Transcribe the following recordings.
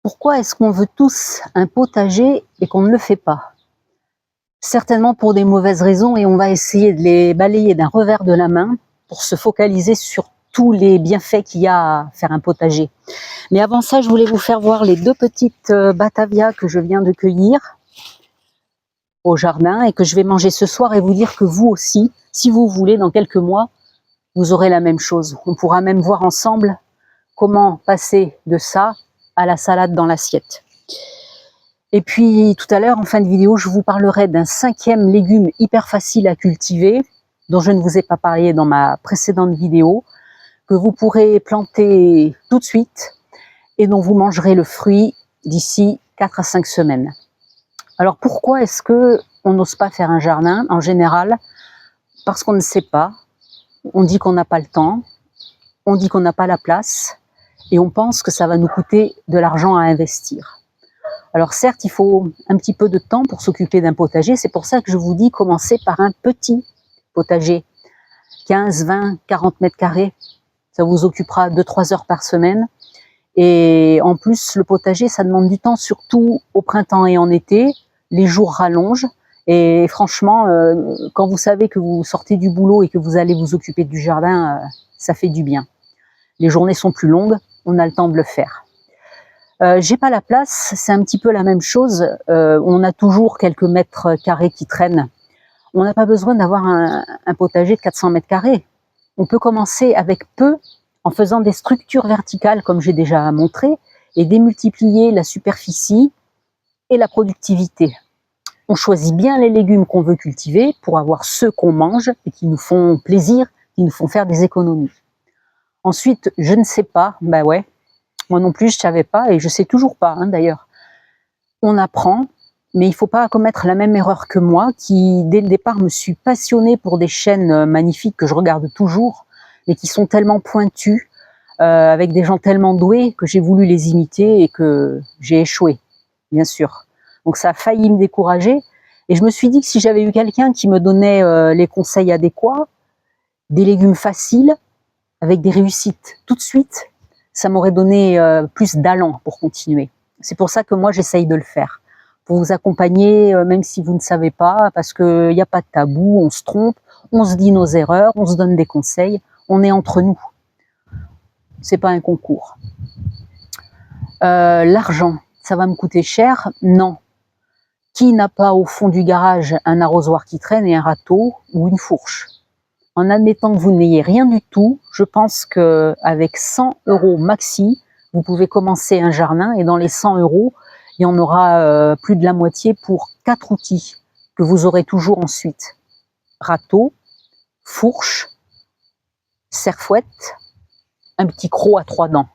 Pourquoi est-ce qu'on veut tous un potager et qu'on ne le fait pas? Certainement pour des mauvaises raisons, et on va essayer de les balayer d'un revers de la main pour se focaliser sur tous les bienfaits qu'il y a à faire un potager. Mais avant ça, je voulais vous faire voir les deux petites batavias que je viens de cueillir au jardin et que je vais manger ce soir, et vous dire que vous aussi, si vous voulez, dans quelques mois, vous aurez la même chose. On pourra même voir ensemble comment passer de ça à la salade dans l'assiette. Et puis tout à l'heure, en fin de vidéo, je vous parlerai d'un 5e légume hyper facile à cultiver, dont je ne vous ai pas parlé dans ma précédente vidéo, que vous pourrez planter tout de suite et dont vous mangerez le fruit d'ici 4 à 5 semaines. Alors pourquoi est-ce qu'on n'ose pas faire un jardin? En général, parce qu'on ne sait pas, on dit qu'on n'a pas le temps, on dit qu'on n'a pas la place, et on pense que ça va nous coûter de l'argent à investir. Alors certes, il faut un petit peu de temps pour s'occuper d'un potager, c'est pour ça que je vous dis commencez par un petit potager, 15, 20, 40 mètres carrés, ça vous occupera 2-3 heures par semaine, et en plus le potager ça demande du temps, surtout au printemps et en été, les jours rallongent, et franchement, quand vous savez que vous sortez du boulot et que vous allez vous occuper du jardin, ça fait du bien. Les journées sont plus longues, on a le temps de le faire. J'ai pas la place, c'est un petit peu la même chose. On a toujours quelques mètres carrés qui traînent. On n'a pas besoin d'avoir un potager de 400 mètres carrés. On peut commencer avec peu, en faisant des structures verticales, comme j'ai déjà montré, et démultiplier la superficie et la productivité. On choisit bien les légumes qu'on veut cultiver pour avoir ceux qu'on mange et qui nous font plaisir, qui nous font faire des économies. Ensuite, je ne sais pas, ben ouais, moi non plus je ne savais pas et je ne sais toujours pas d'ailleurs. On apprend, mais il ne faut pas commettre la même erreur que moi qui, dès le départ, me suis passionnée pour des chaînes magnifiques que je regarde toujours, mais qui sont tellement pointues, avec des gens tellement doués que j'ai voulu les imiter et que j'ai échoué, bien sûr. Donc ça a failli me décourager et je me suis dit que si j'avais eu quelqu'un qui me donnait les conseils adéquats, des légumes faciles, avec des réussites tout de suite, ça m'aurait donné plus d'allant pour continuer. C'est pour ça que moi j'essaye de le faire, pour vous accompagner même si vous ne savez pas, parce qu'il n'y a pas de tabou, on se trompe, on se dit nos erreurs, on se donne des conseils, on est entre nous. C'est pas un concours. L'argent, ça va me coûter cher? Non. Qui n'a pas au fond du garage un arrosoir qui traîne et un râteau ou une fourche? En admettant que vous n'ayez rien du tout, je pense qu'avec 100 € maxi, vous pouvez commencer un jardin, et dans les 100 €, il y en aura plus de la moitié pour 4 outils que vous aurez toujours ensuite. Râteau, fourche, serre-fouette, un petit croc à 3 dents.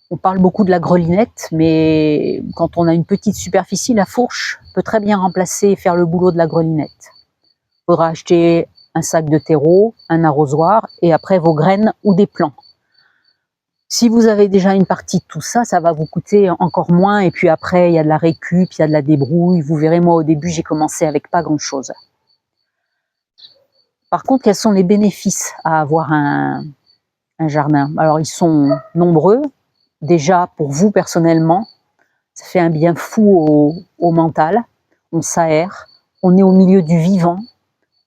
On parle beaucoup de la grelinette, mais quand on a une petite superficie, la fourche peut très bien remplacer et faire le boulot de la grelinette. Il faudra acheter un sac de terreau, un arrosoir et après vos graines ou des plants. Si vous avez déjà une partie de tout ça, ça va vous coûter encore moins, et puis après il y a de la récup, il y a de la débrouille. Vous verrez, moi au début j'ai commencé avec pas grand chose. Par contre, quels sont les bénéfices à avoir un jardin? Alors ils sont nombreux. Déjà pour vous personnellement, ça fait un bien fou au mental, on s'aère, on est au milieu du vivant,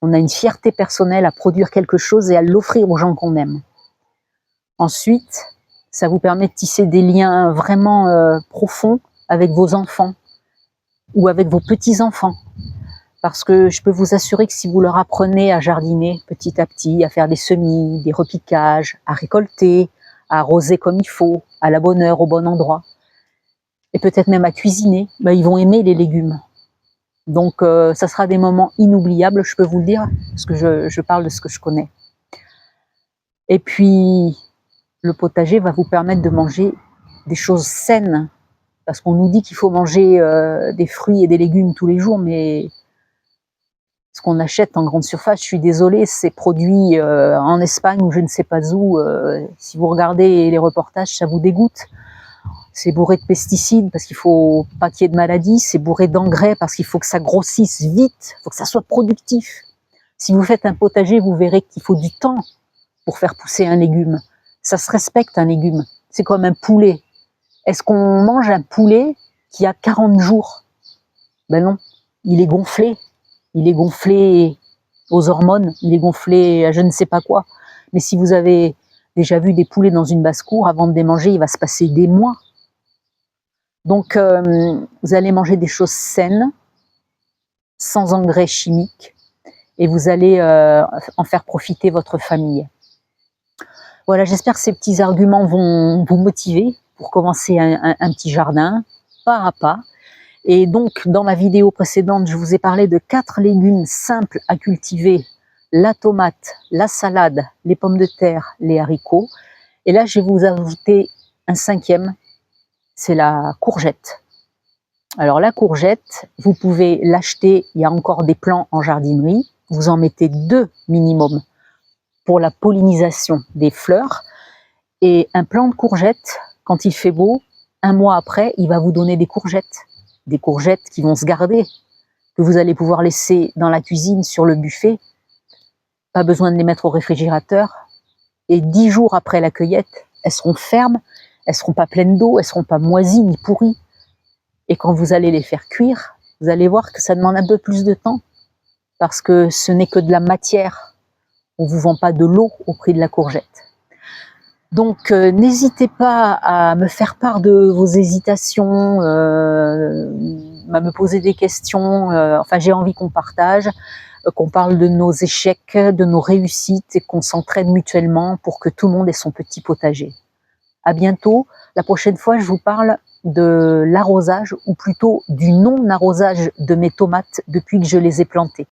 on a une fierté personnelle à produire quelque chose et à l'offrir aux gens qu'on aime. Ensuite, ça vous permet de tisser des liens vraiment profonds avec vos enfants ou avec vos petits-enfants. Parce que je peux vous assurer que si vous leur apprenez à jardiner petit à petit, à faire des semis, des repiquages, à récolter, à arroser comme il faut, à la bonne heure, au bon endroit, et peut-être même à cuisiner, ils vont aimer les légumes. Donc ça sera des moments inoubliables, je peux vous le dire, parce que je parle de ce que je connais. Et puis, le potager va vous permettre de manger des choses saines, parce qu'on nous dit qu'il faut manger des fruits et des légumes tous les jours, mais ce qu'on achète en grande surface, je suis désolée, c'est produit en Espagne ou je ne sais pas où. Si vous regardez les reportages, ça vous dégoûte. C'est bourré de pesticides parce qu'il faut pas qu'il y ait de maladies. C'est bourré d'engrais parce qu'il faut que ça grossisse vite, il faut que ça soit productif. Si vous faites un potager, vous verrez qu'il faut du temps pour faire pousser un légume. Ça se respecte un légume. C'est comme un poulet. Est-ce qu'on mange un poulet qui a 40 jours? Ben non, il est gonflé. Il est gonflé aux hormones, il est gonflé à je ne sais pas quoi. Mais si vous avez déjà vu des poulets dans une basse-cour, avant de les manger, il va se passer des mois. Donc, vous allez manger des choses saines, sans engrais chimiques, et vous allez en faire profiter votre famille. Voilà, j'espère que ces petits arguments vont vous motiver pour commencer un petit jardin, pas à pas. Et donc, dans ma vidéo précédente, je vous ai parlé de 4 légumes simples à cultiver: la tomate, la salade, les pommes de terre, les haricots. Et là, je vais vous ajouter un 5e, c'est la courgette. Alors la courgette, vous pouvez l'acheter, il y a encore des plants en jardinerie, vous en mettez 2 minimum pour la pollinisation des fleurs. Et un plant de courgette, quand il fait beau, 1 mois après, il va vous donner des courgettes. Des courgettes qui vont se garder, que vous allez pouvoir laisser dans la cuisine, sur le buffet. Pas besoin de les mettre au réfrigérateur. Et 10 jours après la cueillette, elles seront fermes, elles seront pas pleines d'eau, elles seront pas moisies ni pourries. Et quand vous allez les faire cuire, vous allez voir que ça demande un peu plus de temps, parce que ce n'est que de la matière. On ne vous vend pas de l'eau au prix de la courgette. Donc n'hésitez pas à me faire part de vos hésitations, à me poser des questions. Enfin, j'ai envie qu'on partage, qu'on parle de nos échecs, de nos réussites, et qu'on s'entraide mutuellement pour que tout le monde ait son petit potager. À bientôt. La prochaine fois, je vous parle de l'arrosage, ou plutôt du non-arrosage de mes tomates depuis que je les ai plantées.